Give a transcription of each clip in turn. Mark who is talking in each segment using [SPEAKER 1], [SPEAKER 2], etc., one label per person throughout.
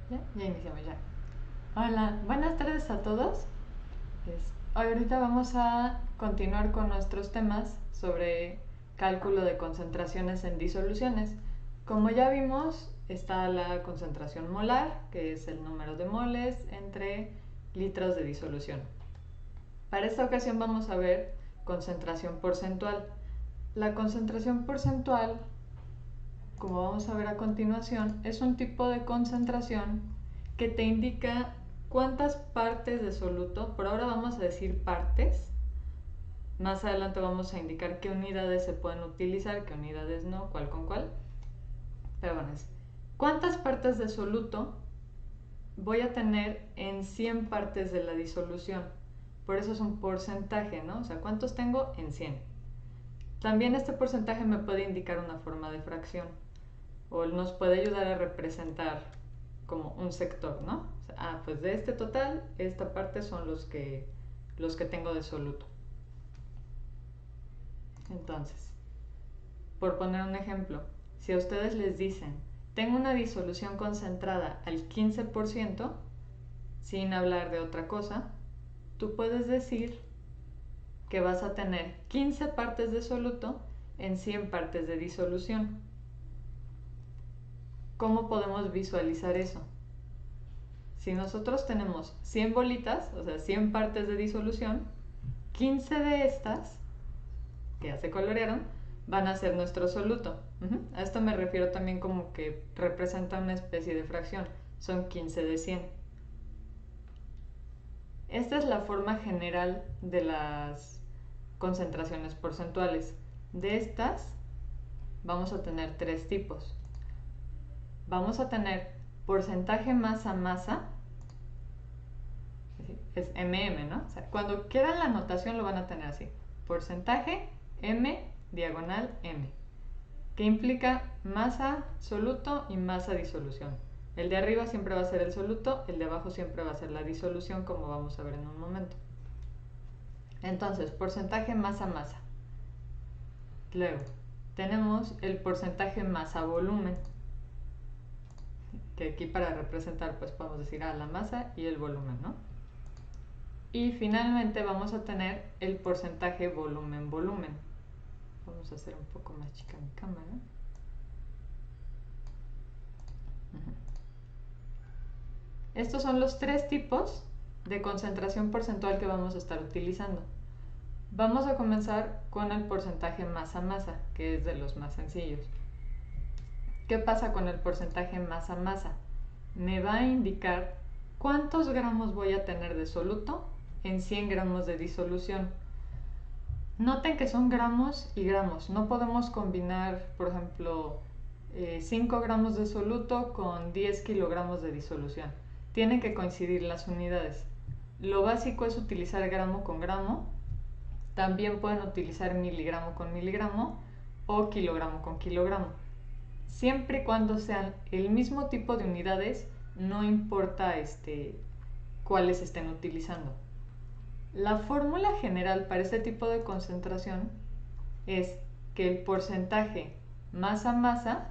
[SPEAKER 1] Ya iniciamos ya. Hola, buenas tardes a todos. Ahorita vamos a continuar con nuestros temas sobre cálculo de concentraciones en disoluciones. Como ya vimos, está la concentración molar, que es el número de moles entre litros de disolución. Para esta ocasión vamos a ver concentración porcentual. La concentración porcentual, como vamos a ver a continuación, es un tipo de concentración que te indica cuántas partes de soluto, por ahora vamos a decir partes, más adelante vamos a indicar qué unidades se pueden utilizar, qué unidades no, cuál con cuál, pero bueno, es cuántas partes de soluto voy a tener en 100 partes de la disolución. Por eso es un porcentaje, ¿no? O sea, ¿cuántos tengo en 100? También este porcentaje me puede indicar una forma de fracción o nos puede ayudar a representar como un sector, ¿no? O sea, pues de este total, esta parte son los que tengo de soluto. Entonces, por poner un ejemplo, si a ustedes les dicen, tengo una disolución concentrada al 15%, sin hablar de otra cosa, tú puedes decir que vas a tener 15 partes de soluto en 100 partes de disolución. ¿Cómo podemos visualizar eso? Si nosotros tenemos 100 bolitas, o sea, 100 partes de disolución, 15 de estas, que ya se colorearon, van a ser nuestro soluto. A esto me refiero también como que representa una especie de fracción. Son 15 de 100. Esta es la forma general de las concentraciones porcentuales. De estas vamos a tener tres tipos. Vamos a tener porcentaje masa-masa, es MM, ¿no? O sea, cuando quieran la notación lo van a tener así. Porcentaje M diagonal M, que implica masa soluto y masa disolución. El de arriba siempre va a ser el soluto, el de abajo siempre va a ser la disolución, como vamos a ver en un momento. Entonces, porcentaje masa-masa. Luego, tenemos el porcentaje masa-volumen, que aquí para representar pues podemos decir la masa y el volumen, ¿no? Y finalmente vamos a tener el porcentaje volumen-volumen. Vamos a hacer un poco más chica mi cámara. Estos son los tres tipos de concentración porcentual que vamos a estar utilizando. Vamos a comenzar con el porcentaje masa-masa, que es de los más sencillos. ¿Qué pasa con el porcentaje masa-masa? Me va a indicar cuántos gramos voy a tener de soluto en 100 gramos de disolución. Noten que son gramos y gramos. No podemos combinar, por ejemplo, 5 gramos de soluto con 10 kilogramos de disolución. Tienen que coincidir las unidades. Lo básico es utilizar gramo con gramo. También pueden utilizar miligramo con miligramo o kilogramo con kilogramo. Siempre y cuando sean el mismo tipo de unidades, no importa cuáles estén utilizando. La fórmula general para este tipo de concentración es que el porcentaje masa-masa,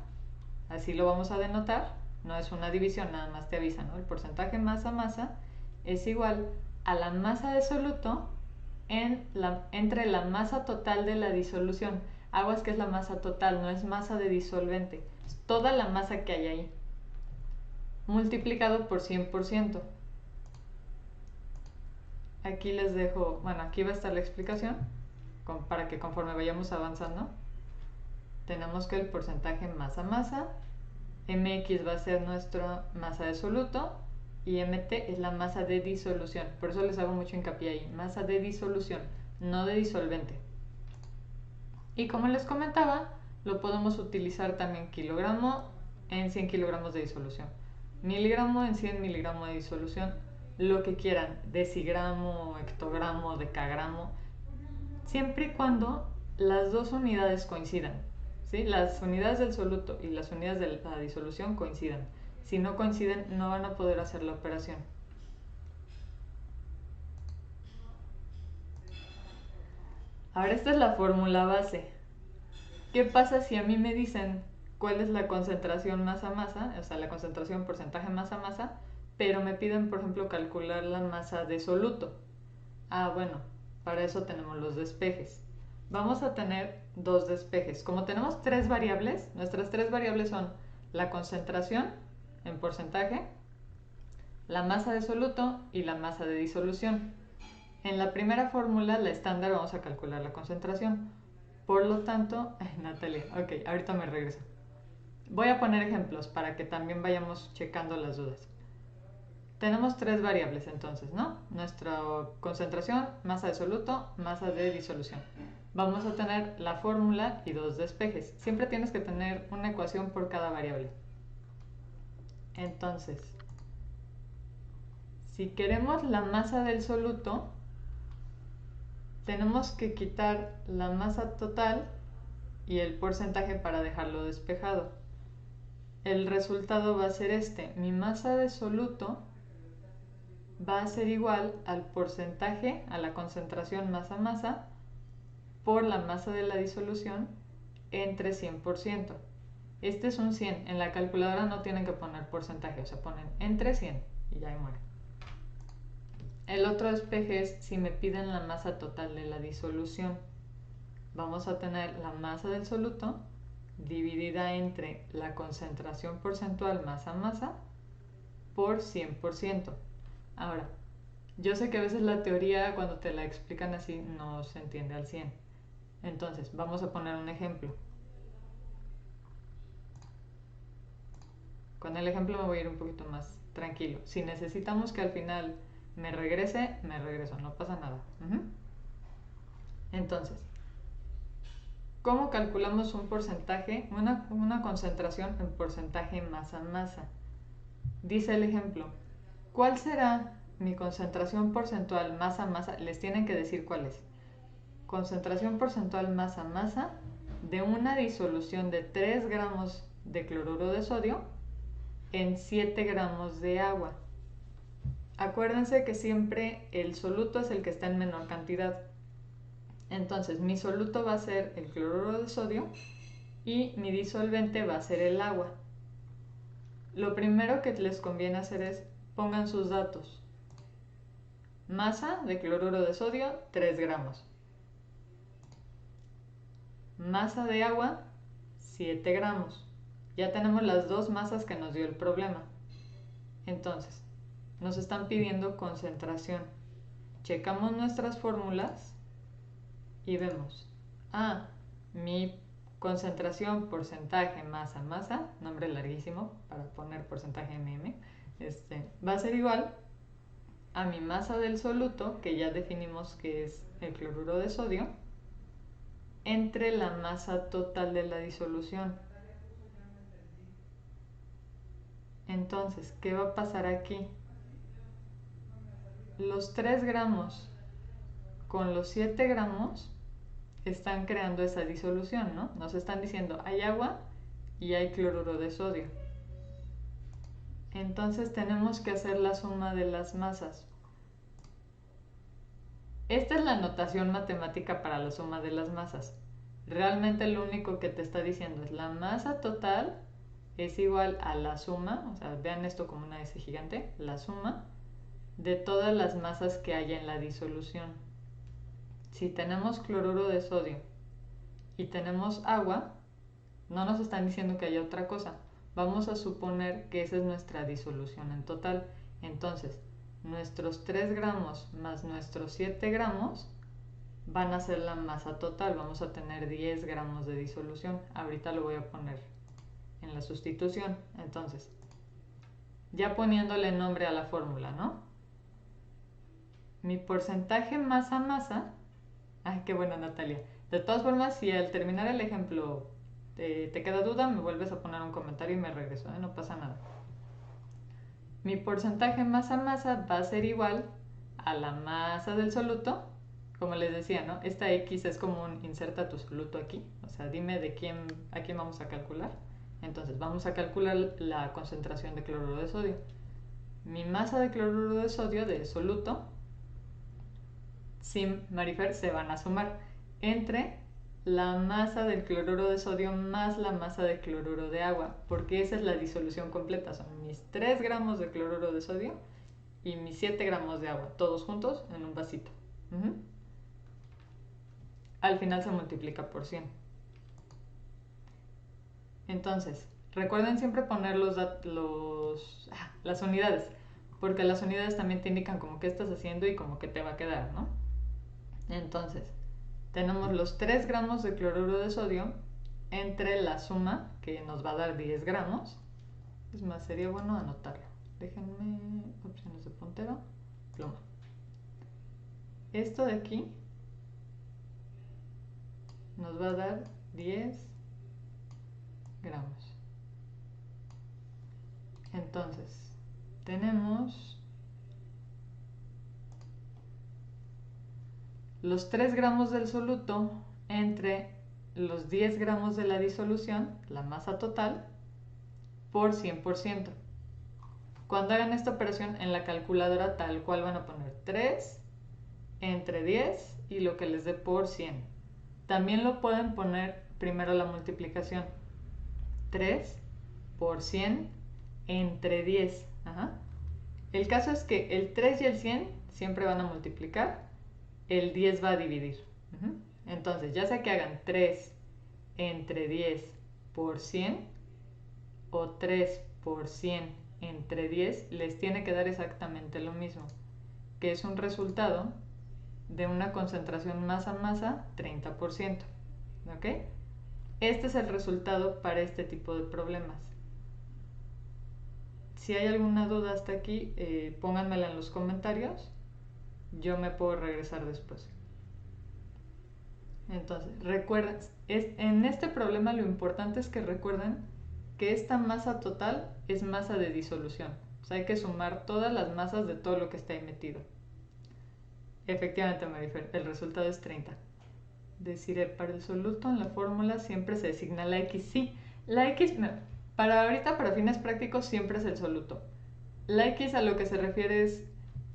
[SPEAKER 1] así lo vamos a denotar, no es una división, nada más te avisa, ¿no? El porcentaje masa-masa es igual a la masa de soluto entre la masa total de la disolución. Aguas que es la masa total, no es masa de disolvente, es toda la masa que hay ahí, multiplicado por 100%. Aquí les dejo, bueno, aquí va a estar la explicación para que conforme vayamos avanzando, tenemos que el porcentaje masa-masa, mx va a ser nuestra masa de soluto y mt es la masa de disolución. Por eso les hago mucho hincapié ahí, masa de disolución, no de disolvente. Y como les comentaba, lo podemos utilizar también kilogramo en 100 kilogramos de disolución, miligramo en 100 miligramos de disolución, lo que quieran, decigramo, hectogramo, decagramo, siempre y cuando las dos unidades coincidan, ¿sí? Las unidades del soluto y las unidades de la disolución coincidan. Si no coinciden, no van a poder hacer la operación. Ahora esta es la fórmula base. ¿Qué pasa si a mí me dicen cuál es la concentración masa-masa, o sea, la concentración porcentaje masa-masa, pero me piden, por ejemplo, calcular la masa de soluto. Ah, bueno, para eso tenemos los despejes. Vamos a tener dos despejes. Como tenemos tres variables, nuestras tres variables son la concentración en porcentaje, la masa de soluto y la masa de disolución. En la primera fórmula, la estándar, vamos a calcular la concentración. Por lo tanto, Natalia, ok, ahorita me regreso. Voy a poner ejemplos para que también vayamos checando las dudas. Tenemos tres variables entonces, ¿no? Nuestra concentración, masa de soluto, masa de disolución. Vamos a tener la fórmula y dos despejes. Siempre tienes que tener una ecuación por cada variable. Entonces, si queremos la masa del soluto, tenemos que quitar la masa total y el porcentaje para dejarlo despejado. El resultado va a ser este. Mi masa de soluto va a ser igual al porcentaje, a la concentración masa-masa, por la masa de la disolución entre 100%. Este es un 100. En la calculadora no tienen que poner porcentaje, o sea, ponen entre 100 y ya ahí muere. El otro despeje es si me piden la masa total de la disolución. Vamos a tener la masa del soluto dividida entre la concentración porcentual masa-masa por 100%. Ahora, yo sé que a veces la teoría cuando te la explican así no se entiende al 100. Entonces, vamos a poner un ejemplo. Con el ejemplo me voy a ir un poquito más tranquilo. Si necesitamos que al final me regrese, me regreso, no pasa nada. Entonces, ¿cómo calculamos un porcentaje, una concentración en porcentaje masa-masa? Dice el ejemplo, ¿cuál será mi concentración porcentual masa-masa? Les tienen que decir cuál es. Concentración porcentual masa-masa de una disolución de 3 gramos de cloruro de sodio en 7 gramos de agua. Acuérdense que siempre el soluto es el que está en menor cantidad. Entonces mi soluto va a ser el cloruro de sodio y mi disolvente va a ser el agua. Lo primero que les conviene hacer es pongan sus datos. Masa de cloruro de sodio, 3 gramos. Masa de agua, 7 gramos. Ya tenemos las dos masas que nos dio el problema. Entonces, nos están pidiendo concentración. Checamos nuestras fórmulas y vemos. Mi concentración, porcentaje, masa, masa, nombre larguísimo para poner porcentaje mm, va a ser igual a mi masa del soluto, que ya definimos que es el cloruro de sodio, entre la masa total de la disolución. Entonces, ¿qué va a pasar aquí? Los 3 gramos con los 7 gramos están creando esa disolución, ¿no? Nos están diciendo, hay agua y hay cloruro de sodio. Entonces tenemos que hacer la suma de las masas. Esta es la notación matemática para la suma de las masas. Realmente lo único que te está diciendo es la masa total es igual a la suma, o sea, vean esto como una S gigante, la suma de todas las masas que haya en la disolución. Si tenemos cloruro de sodio y tenemos agua, no nos están diciendo que haya otra cosa. Vamos a suponer que esa es nuestra disolución en total. Entonces, nuestros 3 gramos más nuestros 7 gramos van a ser la masa total. Vamos a tener 10 gramos de disolución. Ahorita lo voy a poner en la sustitución. Entonces, ya poniéndole nombre a la fórmula, ¿no? Mi porcentaje masa-masa. Ay, qué bueno, Natalia. De todas formas, si al terminar el ejemplo te queda duda, me vuelves a poner un comentario y me regreso, no pasa nada. Mi porcentaje masa-masa va a ser igual a la masa del soluto. Como les decía, ¿no? Esta X es como un inserta tu soluto aquí. O sea, dime a quién vamos a calcular. Entonces, vamos a calcular la concentración de cloruro de sodio. Mi masa de cloruro de sodio del soluto, Sim, Marifer, se van a sumar entre la masa del cloruro de sodio más la masa de cloruro de agua, porque esa es la disolución completa. Son mis 3 gramos de cloruro de sodio y mis 7 gramos de agua, todos juntos en un vasito. Al final se multiplica por 100. Entonces, recuerden siempre poner las unidades, porque las unidades también te indican como qué estás haciendo y como qué te va a quedar, ¿no? Entonces, tenemos los 3 gramos de cloruro de sodio entre la suma, que nos va a dar 10 gramos. Es más, sería bueno anotarlo. Déjenme opciones de puntero, pluma. Esto de aquí nos va a dar 10 gramos. Entonces, tenemos los 3 gramos del soluto entre los 10 gramos de la disolución, la masa total, por 100%. Cuando hagan esta operación en la calculadora tal cual van a poner 3 entre 10 y lo que les dé por 100. También lo pueden poner primero la multiplicación. 3 por 100 entre 10. El caso es que el 3 y el 100 siempre van a multiplicar, el 10 va a dividir. Entonces, ya sea que hagan 3 entre 10 por 100 o 3 por 100 entre 10, les tiene que dar exactamente lo mismo, que es un resultado de una concentración masa-masa 30%. ¿Ok? Este es el resultado para este tipo de problemas. Si hay alguna duda hasta aquí, pónganmela en los comentarios. Yo me puedo regresar después. Entonces, recuerden, en este problema lo importante es que recuerden que esta masa total es masa de disolución. O sea, hay que sumar todas las masas de todo lo que está ahí metido. Efectivamente, Marifer, el resultado es 30. Deciré, para el soluto en la fórmula siempre se designa la X. Sí, la X, no, para ahorita, para fines prácticos, siempre es el soluto. La X a lo que se refiere es,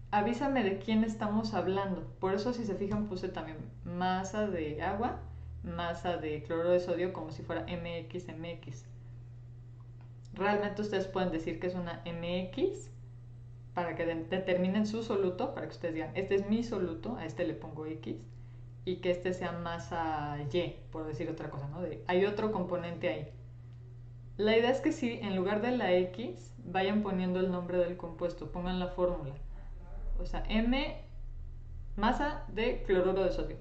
[SPEAKER 1] avísame de quién estamos hablando. Por eso, si se fijan, puse también masa de agua, masa de cloruro de sodio, como si fuera MX. Realmente ustedes pueden decir que es una MX para que determinen su soluto, para que ustedes digan, este es mi soluto, a este le pongo X, y que este sea masa Y, por decir otra cosa, ¿no? Hay otro componente ahí. La idea es que si en lugar de la X vayan poniendo el nombre del compuesto, pongan la fórmula. O sea, M, masa de cloruro de sodio,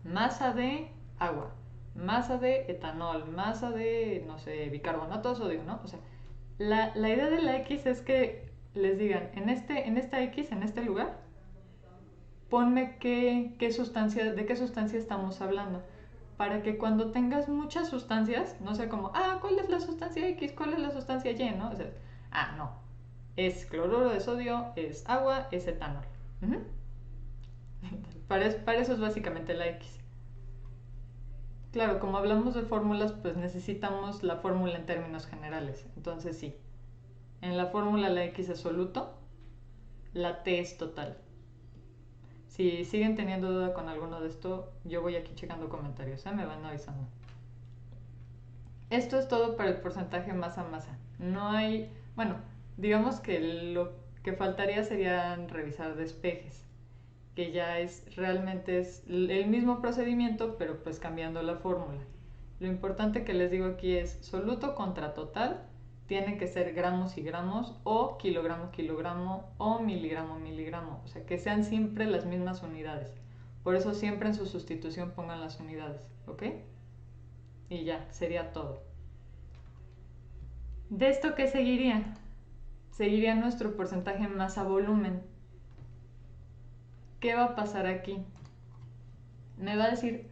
[SPEAKER 1] masa de agua, masa de etanol, masa de, no sé, bicarbonato de sodio, ¿no? O sea, la idea de la X es que les digan, en esta X, en este lugar, ponme de qué sustancia estamos hablando. Para que cuando tengas muchas sustancias, no sea como, ¿cuál es la sustancia X? ¿Cuál es la sustancia Y? ¿No? O sea, no. Es cloruro de sodio, es agua, es etanol. Para eso es básicamente la X. Claro, como hablamos de fórmulas, pues necesitamos la fórmula en términos generales. Entonces sí, en la fórmula la X es soluto, la T es total. Si siguen teniendo duda con alguno de esto, yo voy aquí checando comentarios, me van avisando. Esto es todo para el porcentaje masa-masa. No hay, bueno, digamos que lo que faltaría serían revisar despejes, que ya realmente es el mismo procedimiento, pero pues cambiando la fórmula. Lo importante que les digo aquí es soluto contra total, tienen que ser gramos y gramos, o kilogramo o miligramo. O sea, que sean siempre las mismas unidades. Por eso siempre en su sustitución pongan las unidades, ¿ok? Y ya, sería todo. ¿De esto qué seguiría? Seguiría nuestro porcentaje masa-volumen. ¿Qué va a pasar aquí? Me va a decir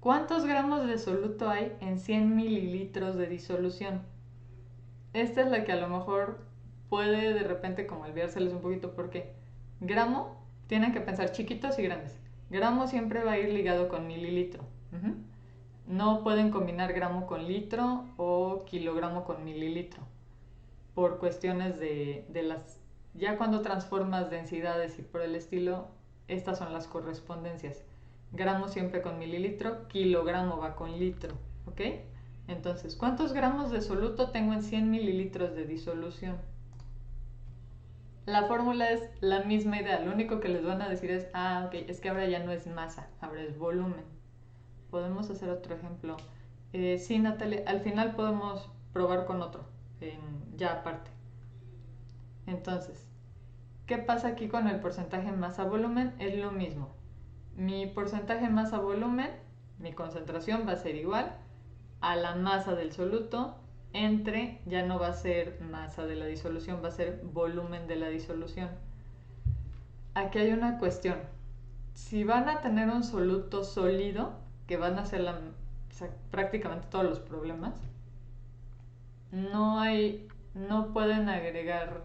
[SPEAKER 1] cuántos gramos de soluto hay en 100 mililitros de disolución. Esta es la que a lo mejor puede de repente como olvidárseles un poquito, porque gramo tienen que pensar chiquitos y grandes. Gramo siempre va a ir ligado con mililitro. No pueden combinar gramo con litro o kilogramo con mililitro, por cuestiones de las... Ya cuando transformas densidades y por el estilo, estas son las correspondencias. gramo siempre con mililitro, kilogramo va con litro, ¿ok? Entonces, ¿cuántos gramos de soluto tengo en 100 mililitros de disolución? La fórmula es la misma idea, lo único que les van a decir es, ok, es que ahora ya no es masa, ahora es volumen. Podemos hacer otro ejemplo. Sí, Natalia, al final podemos probar con otro, ya aparte. Entonces, ¿qué pasa aquí con el porcentaje masa-volumen? Es lo mismo. Mi porcentaje masa-volumen, mi concentración va a ser igual a la masa del soluto entre, ya no va a ser masa de la disolución, va a ser volumen de la disolución. Aquí hay una cuestión. Si van a tener un soluto sólido, que van a ser prácticamente todos los problemas, no pueden agregar,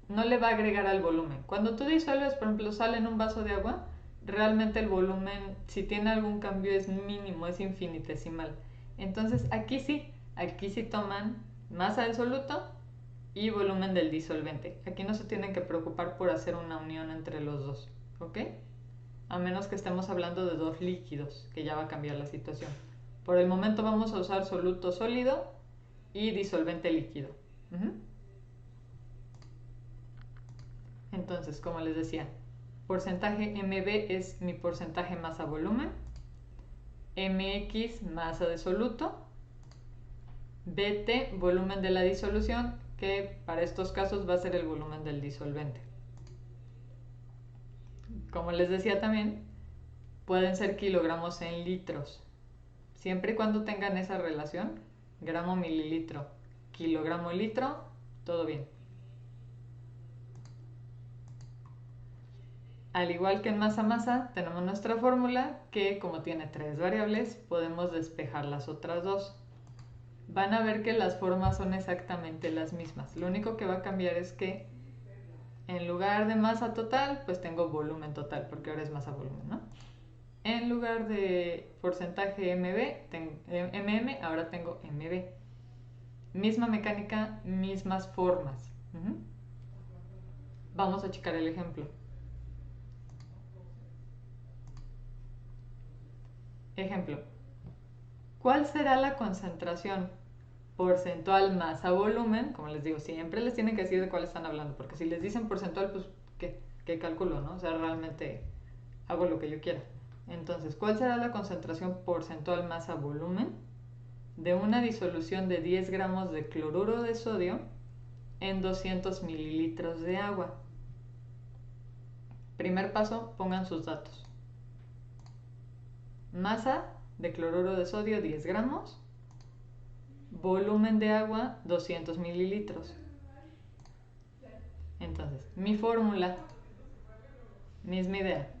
[SPEAKER 1] no le va a agregar al volumen. Cuando tú disuelves, por ejemplo, sal en un vaso de agua, realmente el volumen, si tiene algún cambio, es mínimo, es infinitesimal. Entonces aquí sí toman masa del soluto y volumen del disolvente. Aquí no se tienen que preocupar por hacer una unión entre los dos, ¿ok? A menos que estemos hablando de dos líquidos, que ya va a cambiar la situación. Por el momento vamos a usar soluto sólido y disolvente líquido. Entonces, como les decía, porcentaje MB es mi porcentaje masa-volumen, MX masa de soluto, BT volumen de la disolución, que para estos casos va a ser el volumen del disolvente. Como les decía también, pueden ser kilogramos en litros, siempre y cuando tengan esa relación, gramo mililitro, kilogramo litro, todo bien. Al igual que en masa-masa, tenemos nuestra fórmula que, como tiene 3 variables, podemos despejar las otras 2. Van a ver que las formas son exactamente las mismas. Lo único que va a cambiar es que en lugar de masa total, pues tengo volumen total, porque ahora es masa-volumen, ¿no? En lugar de porcentaje MM, ahora tengo MB. Misma mecánica, mismas formas. Vamos a checar el ejemplo. Ejemplo. ¿Cuál será la concentración porcentual masa-volumen? Como les digo, siempre les tienen que decir de cuál están hablando, porque si les dicen porcentual, pues, ¿qué calculo, no? O sea, realmente hago lo que yo quiera. Entonces, ¿cuál será la concentración porcentual masa-volumen de una disolución de 10 gramos de cloruro de sodio en 200 mililitros de agua? Primer paso, pongan sus datos. Masa de cloruro de sodio 10 gramos, volumen de agua 200 mililitros. Entonces, mi fórmula, misma idea.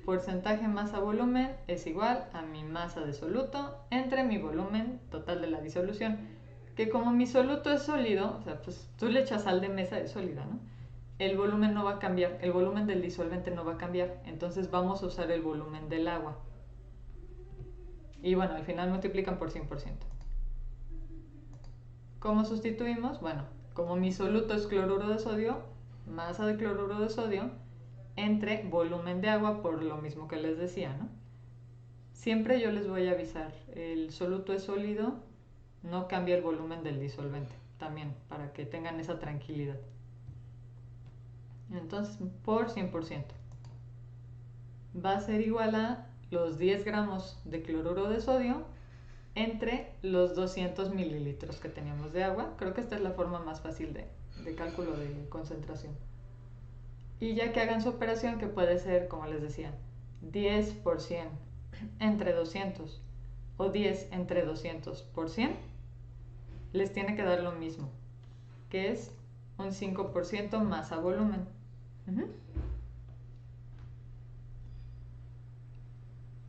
[SPEAKER 1] Porcentaje masa-volumen es igual a mi masa de soluto entre mi volumen total de la disolución. Que como mi soluto es sólido, o sea, pues tú le echas sal de mesa, es sólida, ¿no? El volumen no va a cambiar, el volumen del disolvente no va a cambiar. Entonces vamos a usar el volumen del agua. Y bueno, al final multiplican por 100%. ¿Cómo sustituimos? Bueno, como mi soluto es cloruro de sodio, masa de cloruro de sodio entre volumen de agua, por lo mismo que les decía, ¿no? Siempre yo les voy a avisar, el soluto es sólido, no cambia el volumen del disolvente, también, para que tengan esa tranquilidad. Entonces, por 100%. Va a ser igual a los 10 gramos de cloruro de sodio entre los 200 mililitros que teníamos de agua. Creo que esta es la forma más fácil de cálculo de concentración. Y ya que hagan su operación, que puede ser, como les decía, 10 por 100 entre 200 o 10 entre 200 por 100, les tiene que dar lo mismo, que es un 5% masa volumen.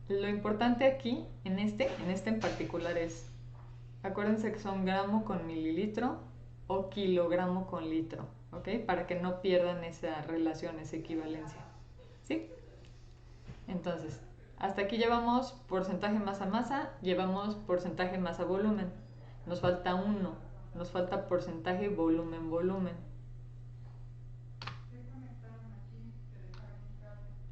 [SPEAKER 1] Lo importante aquí, en este en particular, es, acuérdense que son gramo con mililitro o kilogramo con litro, ¿ok? Para que no pierdan esa relación, esa equivalencia, ¿sí? Entonces, hasta aquí llevamos porcentaje masa-masa, llevamos porcentaje masa-volumen. Nos falta uno, nos falta porcentaje volumen-volumen.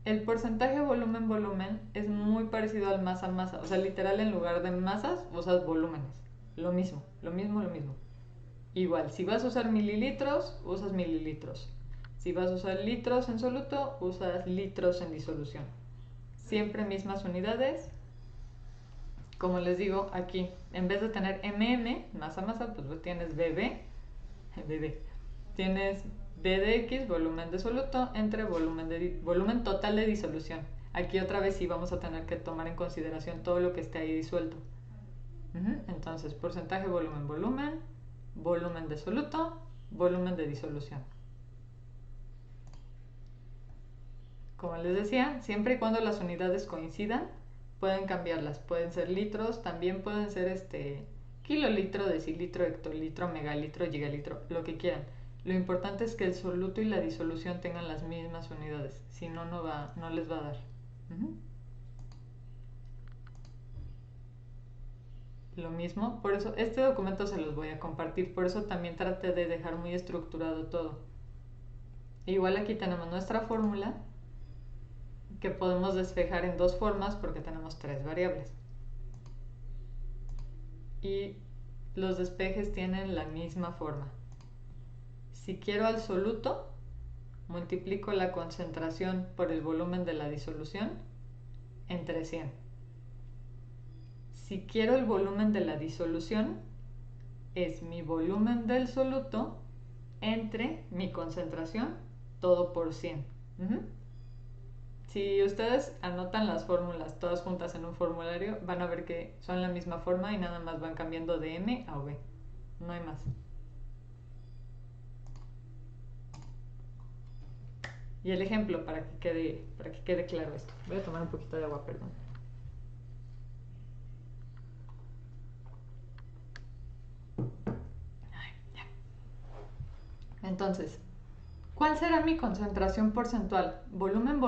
[SPEAKER 1] El porcentaje volumen-volumen es muy parecido al masa-masa. O sea, literal, en lugar de masas, usas volúmenes. Lo mismo, lo mismo, lo mismo. Igual, si vas a usar mililitros, usas mililitros. Si vas a usar litros en soluto, usas litros en disolución. Siempre mismas unidades. Como les digo, aquí, en vez de tener masa-masa, pues tienes BB. Tienes D de X, volumen de soluto, entre volumen total de disolución. Aquí otra vez sí vamos a tener que tomar en consideración todo lo que esté ahí disuelto. Entonces, porcentaje volumen, volumen de soluto, volumen de disolución. Como les decía, siempre y cuando las unidades coincidan, pueden cambiarlas. Pueden ser litros, también pueden ser kilolitro, decilitro, hectolitro, megalitro, gigalitro, lo que quieran. Lo importante es que el soluto y la disolución tengan las mismas unidades, si no, no les va a dar. Lo mismo, por eso este documento se los voy a compartir, por eso también traté de dejar muy estructurado todo. Igual aquí tenemos nuestra fórmula, que podemos despejar en dos formas porque tenemos tres variables. Y los despejes tienen la misma forma. Si quiero al soluto, multiplico la concentración por el volumen de la disolución entre 100. Si quiero el volumen de la disolución, es mi volumen del soluto entre mi concentración, todo por 100. Si ustedes anotan las fórmulas todas juntas en un formulario, van a ver que son la misma forma y nada más van cambiando de M a V. No hay más. Y el ejemplo para que quede claro esto. Voy a tomar un poquito de agua, perdón. Entonces, ¿cuál será mi concentración porcentual? Volumen,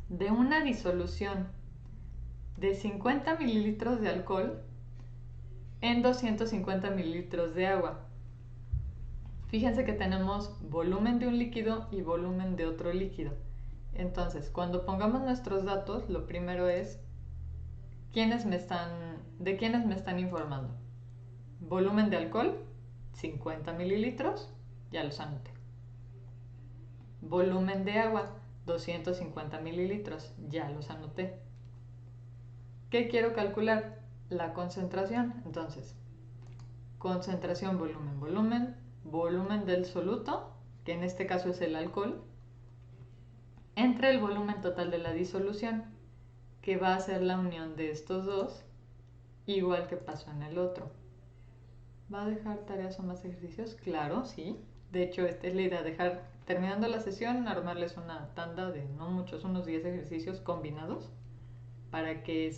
[SPEAKER 1] de una disolución de 50 mililitros de alcohol en 250 mililitros de agua. Fíjense que tenemos volumen de un líquido y volumen de otro líquido. Entonces, cuando pongamos nuestros datos, lo primero es de quiénes me están informando. Volumen de alcohol, 50 mililitros, ya los anoté. Volumen de agua, 250 mililitros, ya los anoté. ¿Qué quiero calcular? La concentración. Entonces, concentración, volumen del soluto, que en este caso es el alcohol, entre el volumen total de la disolución, que va a ser la unión de estos dos, igual que pasó en el otro. ¿Va a dejar tareas o más ejercicios? Claro, sí. De hecho, esta es la idea, terminando la sesión, armarles una tanda de no muchos, unos 10 ejercicios combinados para que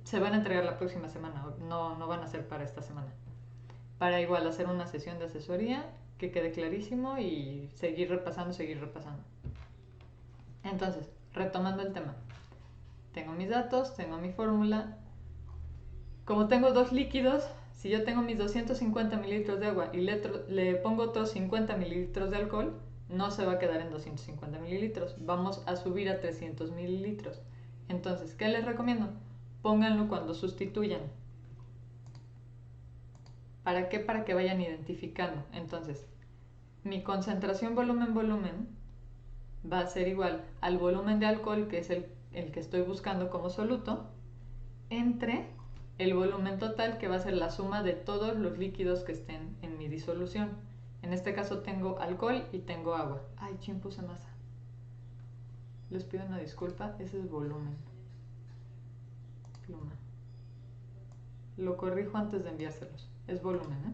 [SPEAKER 1] se van a entregar la próxima semana, no van a ser para esta semana. Para igual hacer una sesión de asesoría, que quede clarísimo y seguir repasando. Entonces, retomando el tema. Tengo mis datos, tengo mi fórmula. Como tengo dos líquidos, si yo tengo mis 250 mililitros de agua y le pongo otros 50 mililitros de alcohol, no se va a quedar en 250 mililitros. Vamos a subir a 300 mililitros. Entonces, ¿qué les recomiendo? Pónganlo cuando sustituyan. ¿Para qué? Para que vayan identificando. Entonces, mi concentración volumen va a ser igual al volumen de alcohol, que es el que estoy buscando como soluto, entre el volumen total, que va a ser la suma de todos los líquidos que estén en mi disolución. En este caso tengo alcohol y tengo agua. Ay, chin, puse masa. Les pido una disculpa, ese es volumen. Pluma. Lo corrijo antes de enviárselos. Es volumen,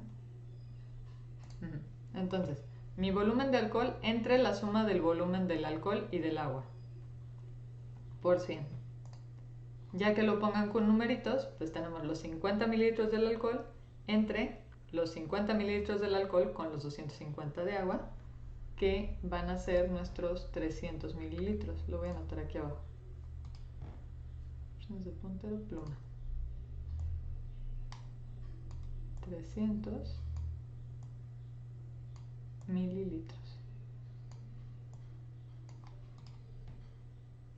[SPEAKER 1] Entonces, mi volumen de alcohol entre la suma del volumen del alcohol y del agua por 100. Ya que lo pongan con numeritos, pues tenemos los 50 mililitros del alcohol entre los 50 mililitros del alcohol con los 250 de agua, que van a ser nuestros 300 mililitros. Lo voy a anotar aquí abajo. Opciones de puntero, pluma. 300 mililitros.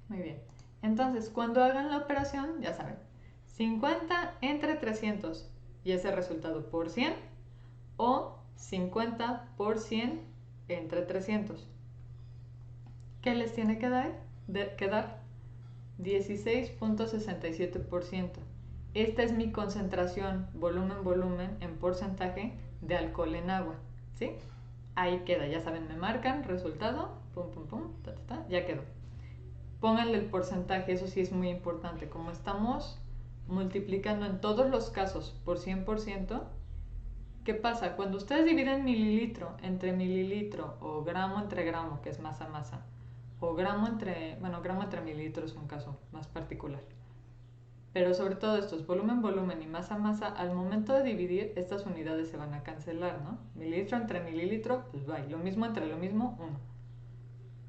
[SPEAKER 1] Muy bien. Entonces, cuando hagan la operación, ya saben, 50 entre 300 y ese resultado por 100 o 50 por 100 entre 300. ¿Qué les tiene que dar? 16.67%. Esta es mi concentración volumen-volumen en porcentaje de alcohol en agua. ¿Sí? Ahí queda, ya saben, me marcan, resultado, pum, pum, pum, ya quedó. Pónganle el porcentaje, eso sí es muy importante. Como estamos multiplicando en todos los casos por 100%, ¿qué pasa? Cuando ustedes dividen mililitro o gramo entre gramo, que es masa, o gramo entre mililitro es un caso más particular. Pero sobre todo esto es volumen y masa, al momento de dividir estas unidades se van a cancelar, ¿no? Mililitro entre mililitro, pues bye. Lo mismo entre lo mismo, 1.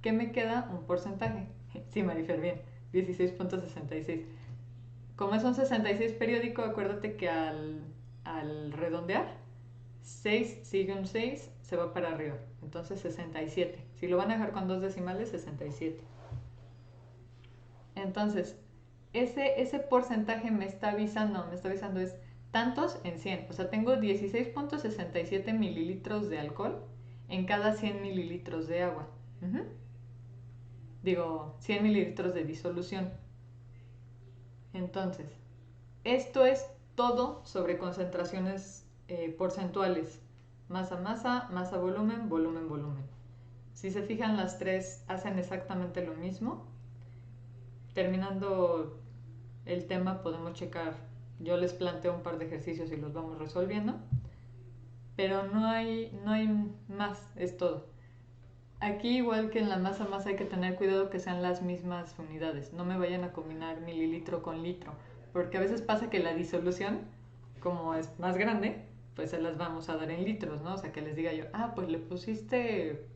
[SPEAKER 1] ¿Qué me queda? Un porcentaje. Sí, Marifer, bien. 16.66. Como es un 66 periódico, acuérdate que al redondear, 6 sigue un 6, se va para arriba. Entonces 67. Si lo van a dejar con dos decimales, 67. Entonces, ese porcentaje me está avisando es tantos en 100. O sea, tengo 16.67 mililitros de alcohol en cada 100 mililitros de agua. Digo, 100 mililitros de disolución. Entonces, esto es todo sobre concentraciones porcentuales. Masa, volumen. Si se fijan, las tres hacen exactamente lo mismo. Terminando el tema podemos checar, yo les planteo un par de ejercicios y los vamos resolviendo, pero no hay más, es todo. Aquí igual que en la masa hay que tener cuidado que sean las mismas unidades, no me vayan a combinar mililitro con litro, porque a veces pasa que la disolución, como es más grande, pues se las vamos a dar en litros, ¿no? O sea, que les diga yo, pues le pusiste,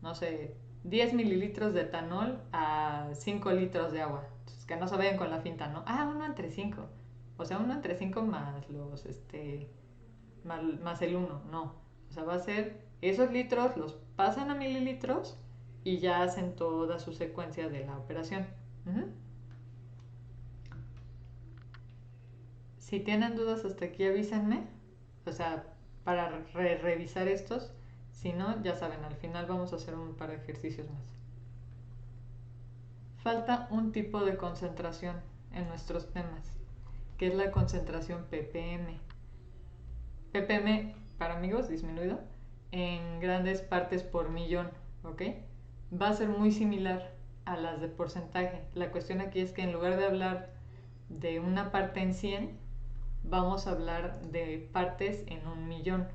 [SPEAKER 1] no sé, 10 mililitros de etanol a 5 litros de agua. Entonces, que no se vayan con la finta, ¿no? 1 entre 5. O sea, 1 entre 5 más los, más el 1. No. O sea, va a ser esos litros, los pasan a mililitros y ya hacen toda su secuencia de la operación. Si tienen dudas hasta aquí, avísenme. O sea, para revisar estos. Si no, ya saben, al final vamos a hacer un par de ejercicios más. Falta un tipo de concentración en nuestros temas, que es la concentración ppm. ppm, para amigos, disminuido, en grandes partes por millón, ¿ok? Va a ser muy similar a las de porcentaje. La cuestión aquí es que en lugar de hablar de una parte en 100, vamos a hablar de partes en 1.000.000.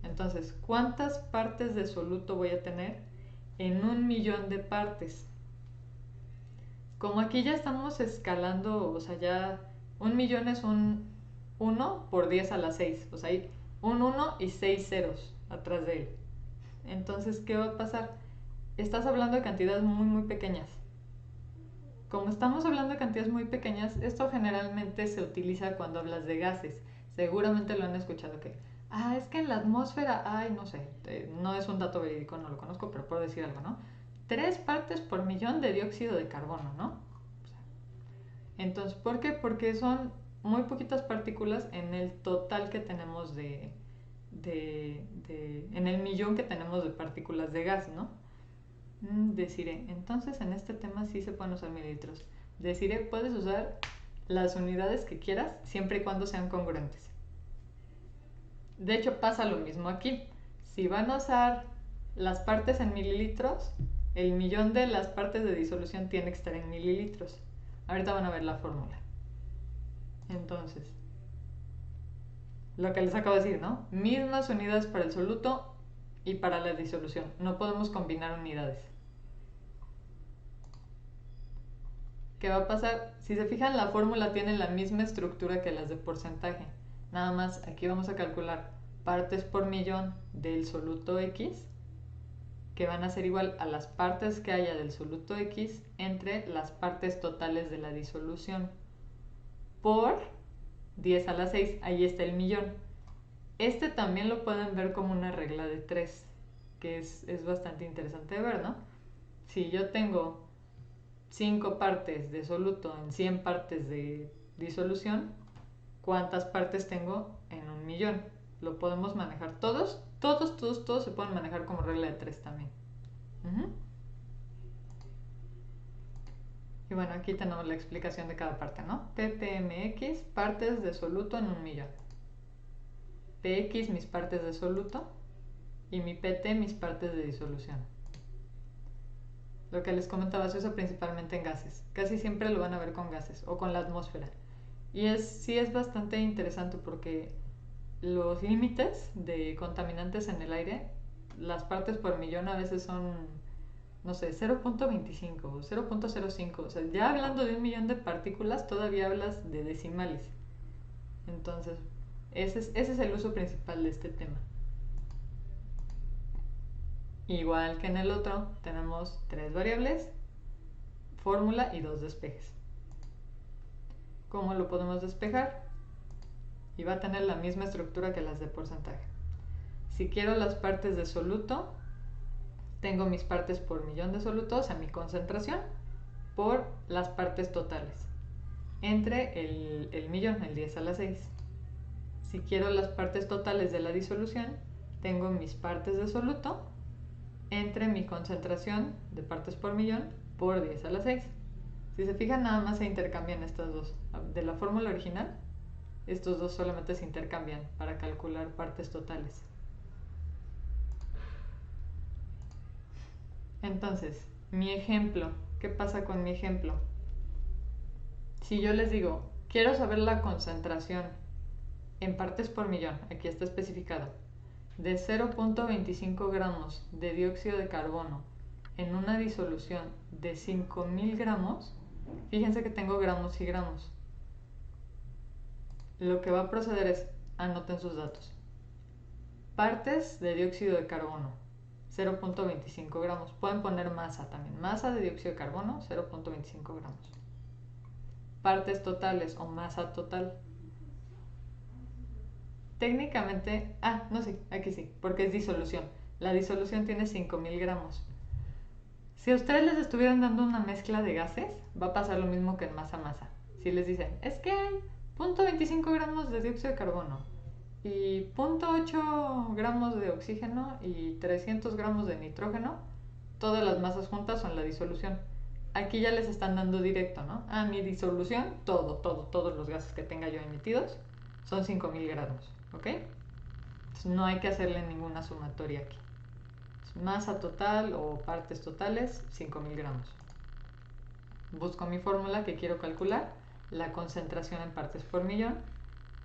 [SPEAKER 1] Entonces, ¿cuántas partes de soluto voy a tener en 1.000.000 de partes? Como aquí ya estamos escalando, o sea, ya 1.000.000 es un 1 por 10 a la 6. O sea, hay un 1 y 6 ceros atrás de él. Entonces, ¿qué va a pasar? Estás hablando de cantidades muy pequeñas. Como estamos hablando de cantidades muy pequeñas, esto generalmente se utiliza cuando hablas de gases. Seguramente lo han escuchado que, es que en la atmósfera hay, no sé, no es un dato verídico, no lo conozco, pero puedo decir algo, ¿no? 3 partes por millón de dióxido de carbono, ¿no? Entonces, ¿por qué? Porque son muy poquitas partículas en el total que tenemos en el millón que tenemos de partículas de gas, ¿no? Deciré, entonces en este tema sí se pueden usar mililitros. Deciré, puedes usar las unidades que quieras siempre y cuando sean congruentes. De hecho, pasa lo mismo aquí. Si van a usar las partes en mililitros, el millón de las partes de disolución tiene que estar en mililitros. Ahorita van a ver la fórmula. Entonces, lo que les acabo de decir, ¿no? Mismas unidades para el soluto y para la disolución. No podemos combinar unidades. ¿Qué va a pasar? Si se fijan, la fórmula tiene la misma estructura que las de porcentaje. Nada más, aquí vamos a calcular partes por millón del soluto X, que van a ser igual a las partes que haya del soluto X entre las partes totales de la disolución, por 10 a la 6, ahí está el millón. Este también lo pueden ver como una regla de 3, que es bastante interesante de ver, ¿no? Si yo tengo 5 partes de soluto en 100 partes de disolución, ¿cuántas partes tengo en 1.000.000? Lo podemos manejar todos se pueden manejar como regla de 3 también. Y bueno, aquí tenemos la explicación de cada parte, ¿no? ppmx, partes de soluto en 1.000.000. px, mis partes de soluto. Y mi pt, mis partes de disolución. Lo que les comentaba se usa principalmente en gases. Casi siempre lo van a ver con gases o con la atmósfera. Y sí es bastante interesante porque los límites de contaminantes en el aire, las partes por millón a veces son, no sé, 0.25 o 0.05. O sea, ya hablando de 1.000.000 de partículas, todavía hablas de decimales. Entonces, ese es el uso principal de este tema. Igual que en el otro, tenemos 3 variables, fórmula y 2 despejes. ¿Cómo lo podemos despejar? Y va a tener la misma estructura que las de porcentaje. Si quiero las partes de soluto, tengo mis partes por millón de soluto, o sea, mi concentración, por las partes totales, entre el millón, el 10 a la 6. Si quiero las partes totales de la disolución, tengo mis partes de soluto entre mi concentración de partes por millón por 10 a la 6. Si se fijan, nada más se intercambian estas dos. De la fórmula original, estos dos solamente se intercambian para calcular partes totales. Entonces, mi ejemplo, ¿qué pasa con mi ejemplo? Si yo les digo, quiero saber la concentración en partes por millón, aquí está especificado, de 0.25 gramos de dióxido de carbono en una disolución de 5.000 gramos, fíjense que tengo gramos y gramos. Lo que va a proceder es, anoten sus datos. Partes de dióxido de carbono, 0.25 gramos. Pueden poner masa también. Masa de dióxido de carbono, 0.25 gramos. Partes totales o masa total. Técnicamente, no sé, aquí sí, porque es disolución. La disolución tiene 5.000 gramos. Si a ustedes les estuvieran dando una mezcla de gases, va a pasar lo mismo que en masa-masa. Si les dicen, es que hay 0.25 gramos de dióxido de carbono y 0.8 gramos de oxígeno y 300 gramos de nitrógeno, todas las masas juntas son la disolución. Aquí ya les están dando directo, ¿no? Mi disolución, todos los gases que tenga yo emitidos son 5.000 gramos, ¿ok? Entonces no hay que hacerle ninguna sumatoria aquí. Masa total o partes totales, 5.000 gramos. Busco mi fórmula que quiero calcular, la concentración en partes por millón.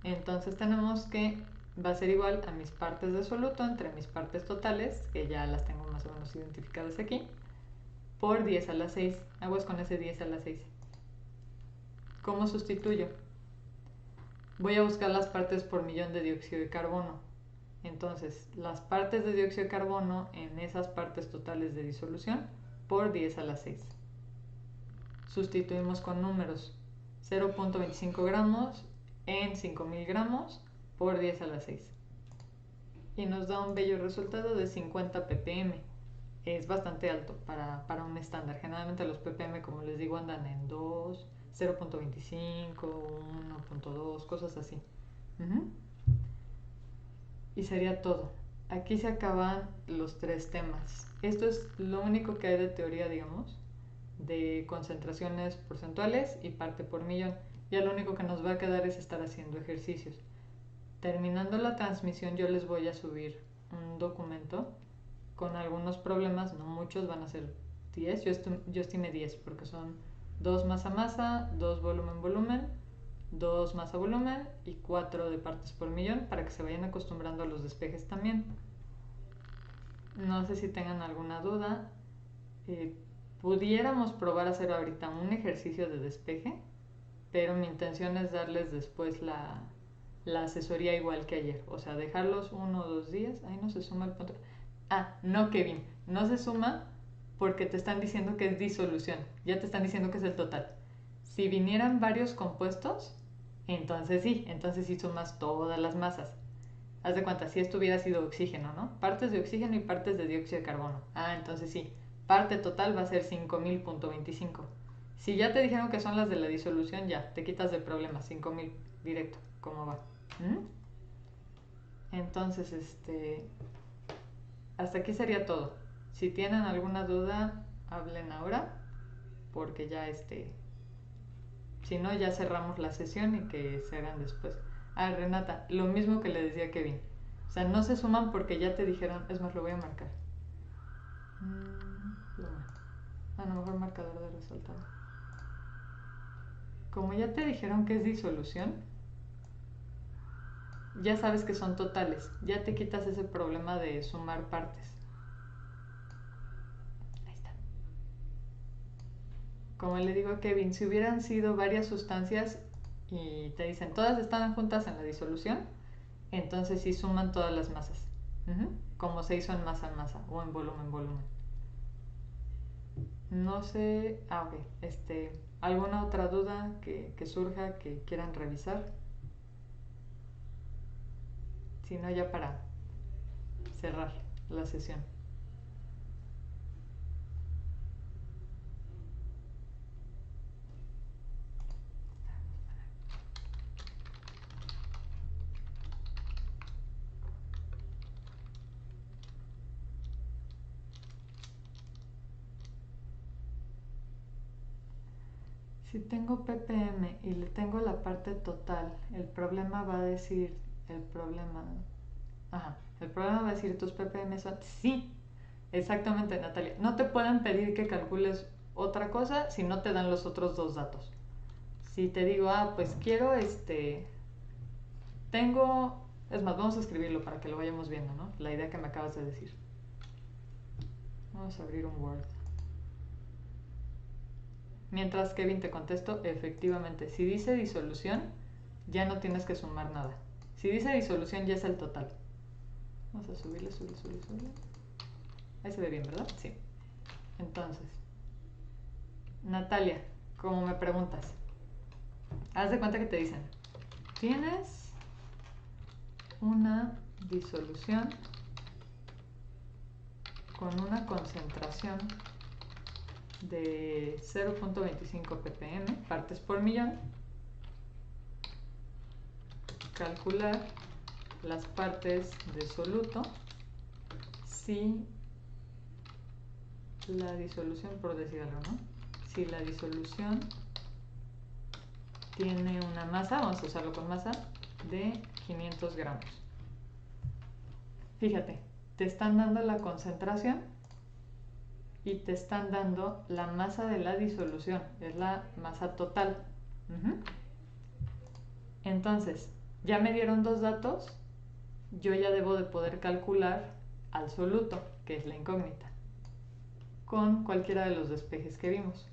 [SPEAKER 1] Entonces tenemos que va a ser igual a mis partes de soluto entre mis partes totales, que ya las tengo más o menos identificadas aquí, por 10 a la 6. Aguas con ese 10 a la 6. ¿Cómo sustituyo? Voy a buscar las partes por millón de dióxido de carbono. Entonces, las partes de dióxido de carbono en esas partes totales de disolución por 10 a la 6. Sustituimos con números. 0.25 gramos en 5.000 gramos por 10 a la 6. Y nos da un bello resultado de 50 ppm. Es bastante alto para un estándar. Generalmente los ppm, como les digo, andan en 2, 0.25, 1.2, cosas así. Y sería todo. Aquí se acaban los 3 temas. Esto es lo único que hay de teoría, digamos, de concentraciones porcentuales y parte por millón. Ya lo único que nos va a quedar es estar haciendo ejercicios. Terminando la transmisión, yo les voy a subir un documento con algunos problemas, no muchos, van a ser 10. Yo estimé 10 porque son 2 masa-masa, 2 volumen-volumen, 2 masa-volumen y 4 de partes por millón, para que se vayan acostumbrando a los despejes también. No sé si tengan alguna duda. Pudiéramos probar a hacer ahorita un ejercicio de despeje, pero mi intención es darles después la asesoría igual que ayer. O sea, dejarlos 1 o 2 días. Ahí no se suma el punto. No, Kevin, no se suma porque te están diciendo que es disolución. Ya te están diciendo que es el total. Si vinieran varios compuestos, entonces sí sumas todas las masas. Haz de cuenta, si esto hubiera sido oxígeno, ¿no? Partes de oxígeno y partes de dióxido de carbono. Entonces sí, parte total va a ser 5.000.25. Si ya te dijeron que son las de la disolución, ya, te quitas de problemas, 5000 directo, ¿cómo va? Entonces, hasta aquí sería todo. Si tienen alguna duda, hablen ahora, porque ya si no, ya cerramos la sesión y que se hagan después. Ah, Renata, lo mismo que le decía a Kevin. O sea, no se suman porque ya te dijeron, es más, lo voy a marcar. A lo mejor marcador de resultado. Como ya te dijeron que es disolución, ya sabes que son totales. Ya te quitas ese problema de sumar partes. Ahí está. Como le digo a Kevin, si hubieran sido varias sustancias y te dicen todas están juntas en la disolución, entonces sí suman todas las masas. Como se hizo en masa en masa o en volumen en volumen. No sé. Ah, ok. ¿Alguna otra duda que surja que quieran revisar? Si no, ya para cerrar la sesión. Si tengo ppm y le tengo la parte total, el problema va a decir, el problema va a decir tus ppm son, sí, exactamente, Natalia, no te pueden pedir que calcules otra cosa si no te dan los otros dos datos. Si te digo, pues quiero tengo, es más, vamos a escribirlo para que lo vayamos viendo, ¿no? La idea que me acabas de decir. Vamos a abrir un Word. Mientras Kevin te contesto, efectivamente, si dice disolución, ya no tienes que sumar nada. Si dice disolución, ya es el total. Vamos a subirle. Ahí se ve bien, ¿verdad? Sí. Entonces, Natalia, como me preguntas, haz de cuenta que te dicen, tienes una disolución con una concentración de 0.25 ppm, partes por millón. Calcular las partes de soluto si la disolución, por decir algo, ¿no? Si la disolución tiene una masa, vamos a usarlo con masa, de 500 gramos. Fíjate, te están dando la concentración y te están dando la masa de la disolución, es la masa total. Entonces, ya me dieron dos datos, yo ya debo de poder calcular al soluto, que es la incógnita, con cualquiera de los despejes que vimos.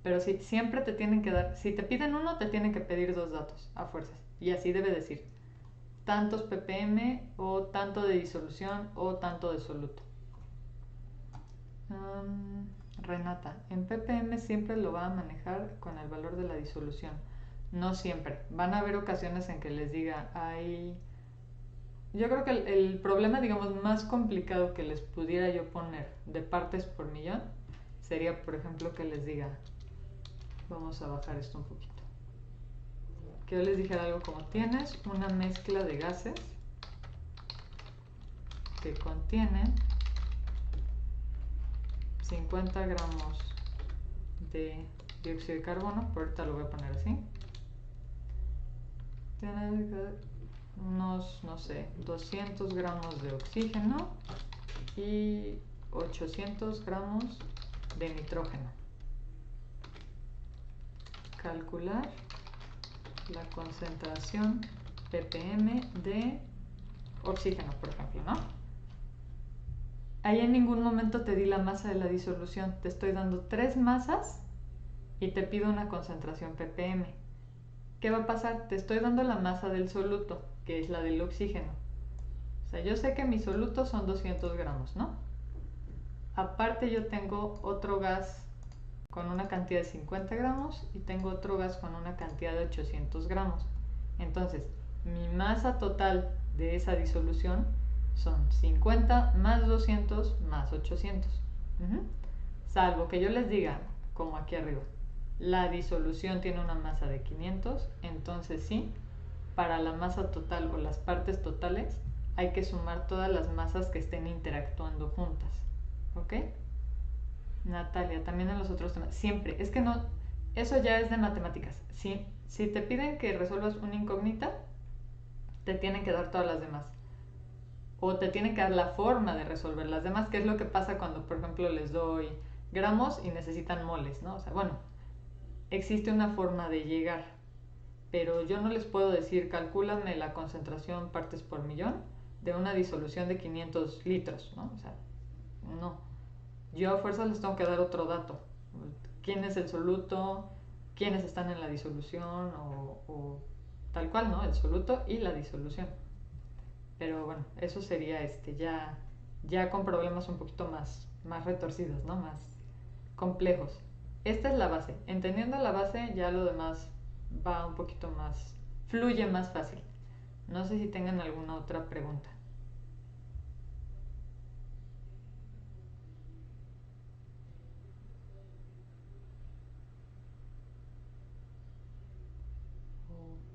[SPEAKER 1] Pero si siempre te tienen que dar, si te piden uno, te tienen que pedir dos datos, a fuerzas. Y así debe decir, tantos ppm, o tanto de disolución, o tanto de soluto. Renata, en ppm siempre lo va a manejar con el valor de la disolución. No siempre. Van a haber ocasiones en que les diga, yo creo que el problema, digamos, más complicado que les pudiera yo poner de partes por millón sería, por ejemplo, que les diga, vamos a bajar esto un poquito, que yo les dijera algo como, tienes una mezcla de gases que contiene 50 gramos de dióxido de carbono, por ahorita lo voy a poner así, tiene unos, no sé, 200 gramos de oxígeno y 800 gramos de nitrógeno. Calcular la concentración ppm de oxígeno, por ejemplo, ¿no? Ahí en ningún momento te di la masa de la disolución, te estoy dando 3 masas y te pido una concentración ppm. ¿Qué va a pasar? Te estoy dando la masa del soluto, que es la del oxígeno. O sea, yo sé que mi soluto son 200 gramos, ¿no? Aparte yo tengo otro gas con una cantidad de 50 gramos y tengo otro gas con una cantidad de 800 gramos. Entonces, mi masa total de esa disolución son 50 más 200 más 800. Salvo que yo les diga, como aquí arriba, la disolución tiene una masa de 500, entonces sí, para la masa total o las partes totales hay que sumar todas las masas que estén interactuando juntas. ¿Ok? Natalia, también en los otros temas. Siempre, es que no, eso ya es de matemáticas. Si te piden que resuelvas una incógnita, te tienen que dar todas las demás. O te tienen que dar la forma de resolver las demás, que es lo que pasa cuando, por ejemplo, les doy gramos y necesitan moles, ¿no? O sea, bueno, existe una forma de llegar, pero yo no les puedo decir, calcúlame la concentración partes por millón de una disolución de 500 litros, ¿no? O sea, no. Yo a fuerza les tengo que dar otro dato. ¿Quién es el soluto? ¿Quiénes están en la disolución? O tal cual, ¿no? El soluto y la disolución. Pero bueno, eso sería ya con problemas un poquito más retorcidos, ¿no? Más complejos. Esta es la base. Entendiendo la base, ya lo demás va un poquito más, fluye más fácil. No sé si tengan alguna otra pregunta.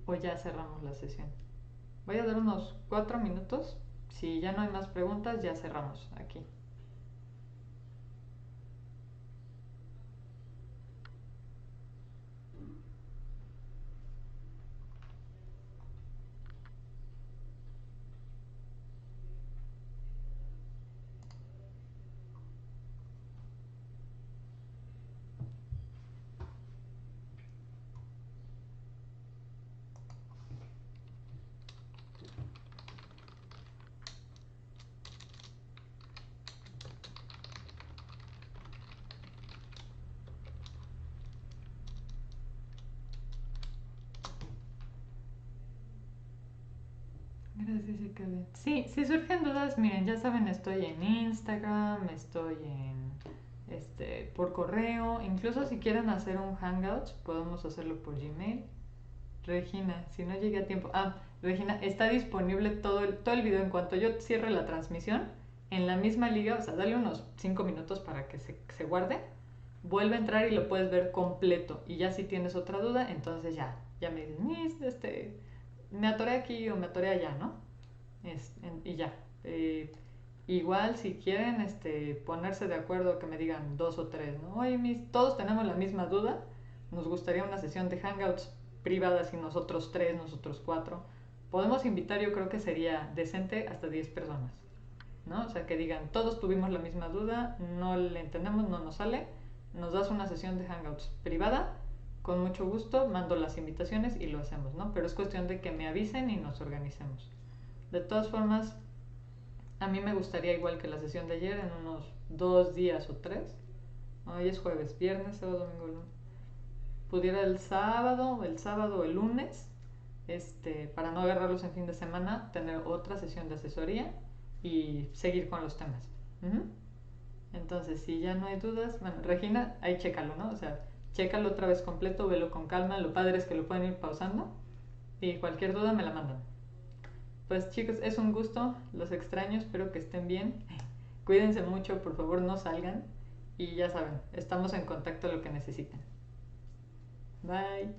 [SPEAKER 1] O ya cerramos la sesión. Voy a dar unos 4 minutos. Si ya no hay más preguntas, ya cerramos aquí. Gracias, Ekabe. Sí, si surgen dudas, miren, ya saben, estoy en Instagram, estoy por correo, incluso si quieren hacer un Hangout, podemos hacerlo por Gmail. Regina, si no llegué a tiempo. Regina, está disponible todo el video en cuanto yo cierre la transmisión en la misma liga, o sea, dale unos 5 minutos para que se guarde. Vuelve a entrar y lo puedes ver completo. Y ya si tienes otra duda, entonces ya me dices, me atoré aquí o me atoré allá, ¿no? Y ya. Igual si quieren ponerse de acuerdo, que me digan 2 o 3, ¿no? Oye, todos tenemos la misma duda, nos gustaría una sesión de Hangouts privadas y nosotros 3, nosotros 4. Podemos invitar, yo creo que sería decente, hasta 10 personas, ¿no? O sea, que digan, todos tuvimos la misma duda, no le entendemos, no nos sale, nos das una sesión de Hangouts privada, con mucho gusto, mando las invitaciones y lo hacemos, ¿no? Pero es cuestión de que me avisen y nos organicemos. De todas formas, a mí me gustaría, igual que la sesión de ayer, en unos 2 días o 3. Hoy es jueves, viernes, sábado, domingo, lunes. Pudiera el sábado o el lunes, para no agarrarlos en fin de semana, tener otra sesión de asesoría y seguir con los temas. Ujú. Entonces, si ya no hay dudas, bueno, Regina, ahí chécalo, ¿no? O sea, chécalo otra vez completo, velo con calma. Lo padre es que lo pueden ir pausando y cualquier duda me la mandan. Pues chicos, es un gusto, los extraño, espero que estén bien. Cuídense mucho, por favor no salgan y ya saben, estamos en contacto lo que necesiten. Bye.